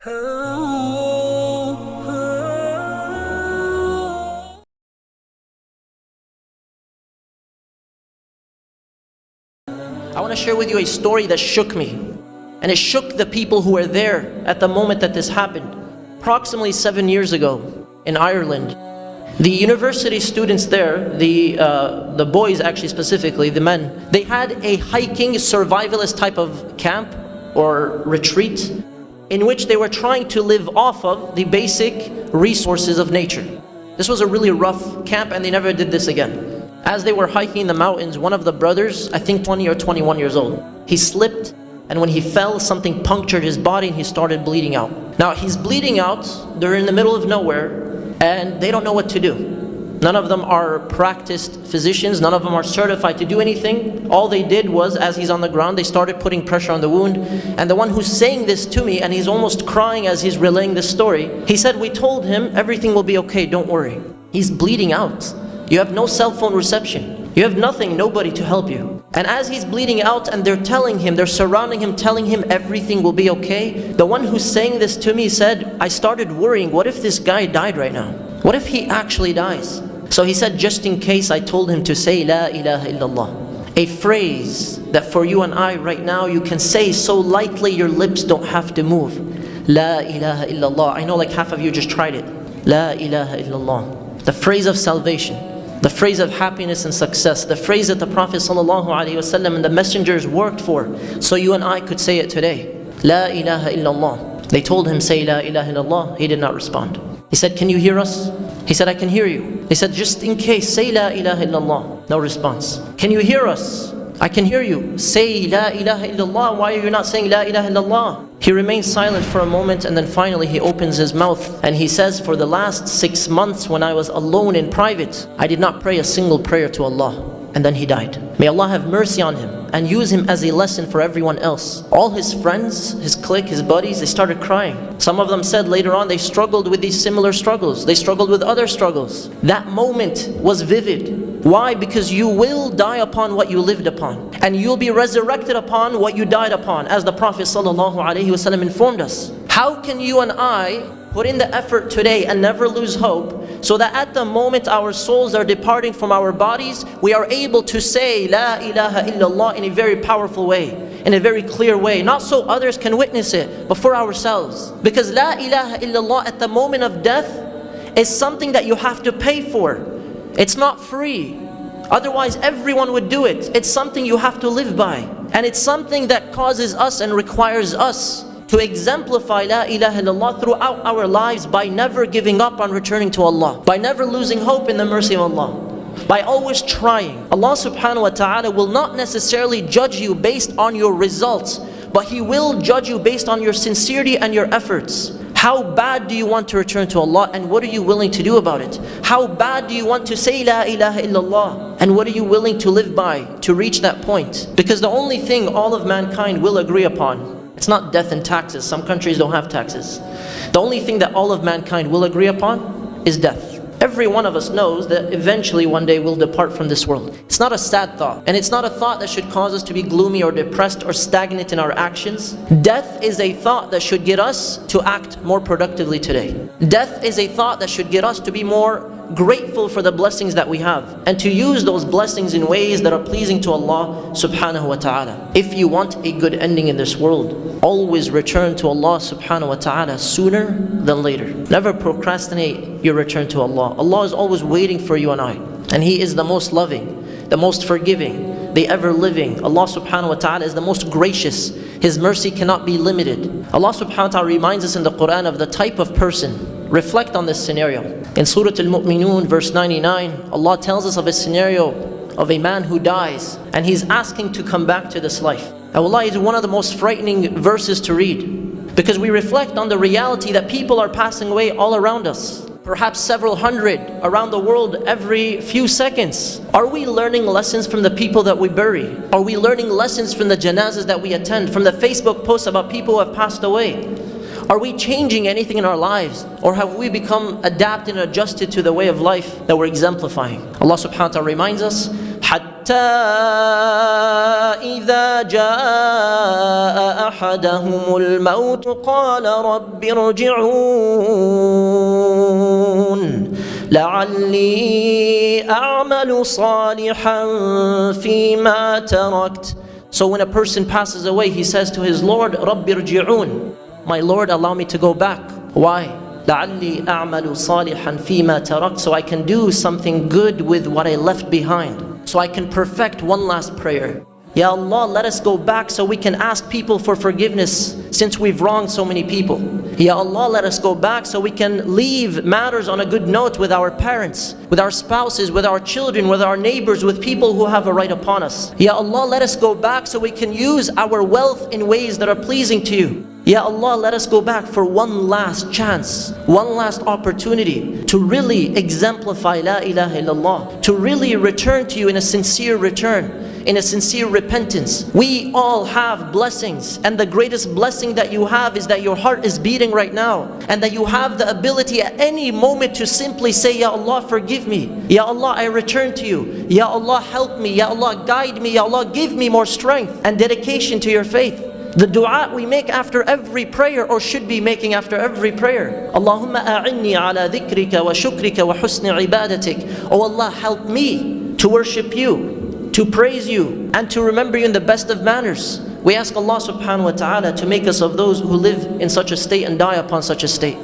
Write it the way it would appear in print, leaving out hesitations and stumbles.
I want to share with you a story that shook me, and it shook the people who were there at the moment that this happened. Approximately 7 years ago in Ireland, the university students there, the boys actually specifically, the men, they had a hiking survivalist type of camp or retreat in which they were trying to live off of the basic resources of nature. This was a really rough camp and they never did this again. As they were hiking in the mountains, one of the brothers, I think 20 or 21 years old, he slipped, and when he fell, something punctured his body and he started bleeding out. Now he's bleeding out, they're in the middle of nowhere, and they don't know what to do. None of them are practiced physicians, none of them are certified to do anything. All they did was, as he's on the ground, they started putting pressure on the wound. And the one who's saying this to me, and he's almost crying as he's relaying this story, he said, we told him everything will be okay, don't worry. He's bleeding out. You have no cell phone reception. You have nothing, nobody to help you. And as he's bleeding out and they're telling him, they're surrounding him, telling him everything will be okay, the one who's saying this to me said, I started worrying, what if this guy died right now? What if he actually dies? So he said, just in case, I told him to say La ilaha illallah. A phrase that for you and I right now, you can say so lightly your lips don't have to move. La ilaha illallah. I know like half of you just tried it. La ilaha illallah. The phrase of salvation. The phrase of happiness and success, the phrase that the Prophet ﷺ and the messengers worked for, so you and I could say it today. La ilaha illallah. They told him, say La ilaha illallah. He did not respond. He said, can you hear us? He said, I can hear you. They said, just in case, say La ilaha illallah. No response. Can you hear us? I can hear you. Say La ilaha illallah. Why are you not saying La ilaha illallah? He remains silent for a moment, and then finally he opens his mouth and he says, for the last 6 months when I was alone in private, I did not pray a single prayer to Allah. And then he died. May Allah have mercy on him and use him as a lesson for everyone else. All his friends, his clique, his buddies, they started crying. Some of them said later on they struggled with these similar struggles. They struggled with other struggles. That moment was vivid. Why? Because you will die upon what you lived upon. And you'll be resurrected upon what you died upon, as the Prophet ﷺ informed us. How can you and I put in the effort today and never lose hope, so that at the moment our souls are departing from our bodies, we are able to say La ilaha illallah in a very powerful way, in a very clear way, not so others can witness it, but for ourselves. Because La ilaha illallah at the moment of death is something that you have to pay for. It's not free. Otherwise everyone would do it. It's something you have to live by. And it's something that causes us and requires us to exemplify La ilaha illallah throughout our lives by never giving up on returning to Allah, by never losing hope in the mercy of Allah, by always trying. Allah subhanahu wa ta'ala will not necessarily judge you based on your results, but He will judge you based on your sincerity and your efforts. How bad do you want to return to Allah, and what are you willing to do about it? How bad do you want to say La ilaha illallah, and what are you willing to live by to reach that point? Because the only thing all of mankind will agree upon, it's not death and taxes. Some countries don't have taxes. The only thing that all of mankind will agree upon is death. Every one of us knows that eventually one day we'll depart from this world. It's not a sad thought, and it's not a thought that should cause us to be gloomy or depressed or stagnant in our actions. Death is a thought that should get us to act more productively today. Death is a thought that should get us to be more grateful for the blessings that we have, and to use those blessings in ways that are pleasing to Allah subhanahu wa ta'ala. If you want a good ending in this world, always return to Allah subhanahu wa ta'ala sooner than later. Never procrastinate your return to Allah. Allah is always waiting for you and I, and He is the most loving, the most forgiving, the ever living. Allah subhanahu wa ta'ala is the most gracious. His mercy cannot be limited. Allah subhanahu wa ta'ala reminds us in the Quran of the type of person. Reflect on this scenario. In Surah Al-Mu'minun verse 99, Allah tells us of a scenario of a man who dies and he's asking to come back to this life. And wallahi, it's one of the most frightening verses to read, because we reflect on the reality that people are passing away all around us. Perhaps several hundred around the world every few seconds. Are we learning lessons from the people that we bury? Are we learning lessons from the janazas that we attend, from the Facebook posts about people who have passed away? Are we changing anything in our lives? Or have we become adapted and adjusted to the way of life that we're exemplifying? Allah subhanahu wa ta'ala reminds us, حَتَّى حتى إذا جاء أحدهم الموت قال رب ارجعون لعلي أعمل صالحا فيما تركت. So when a person passes away, he says to his Lord, رب ارجعون, my Lord, allow me to go back. Why? لعلي أعمل صالحا فيما تركت, so I can do something good with what I left behind, so I can perfect one last prayer. Ya Allah, let us go back so we can ask people for forgiveness since we've wronged so many people. Ya Allah, let us go back so we can leave matters on a good note with our parents, with our spouses, with our children, with our neighbors, with people who have a right upon us. Ya Allah, let us go back so we can use our wealth in ways that are pleasing to you. Ya Allah, let us go back for one last chance, one last opportunity to really exemplify La ilaha illallah, to really return to you in a sincere return, in a sincere repentance. We all have blessings, and the greatest blessing that you have is that your heart is beating right now, and that you have the ability at any moment to simply say, Ya Allah, forgive me. Ya Allah, I return to you. Ya Allah, help me. Ya Allah, guide me. Ya Allah, give me more strength and dedication to your faith. The dua we make after every prayer, or should be making after every prayer. Allahumma a'inni ala dhikrika wa shukrika wa husni ibadatik. Oh Allah, help me to worship you, to praise you, and to remember you in the best of manners. We ask Allah subhanahu wa ta'ala to make us of those who live in such a state and die upon such a state.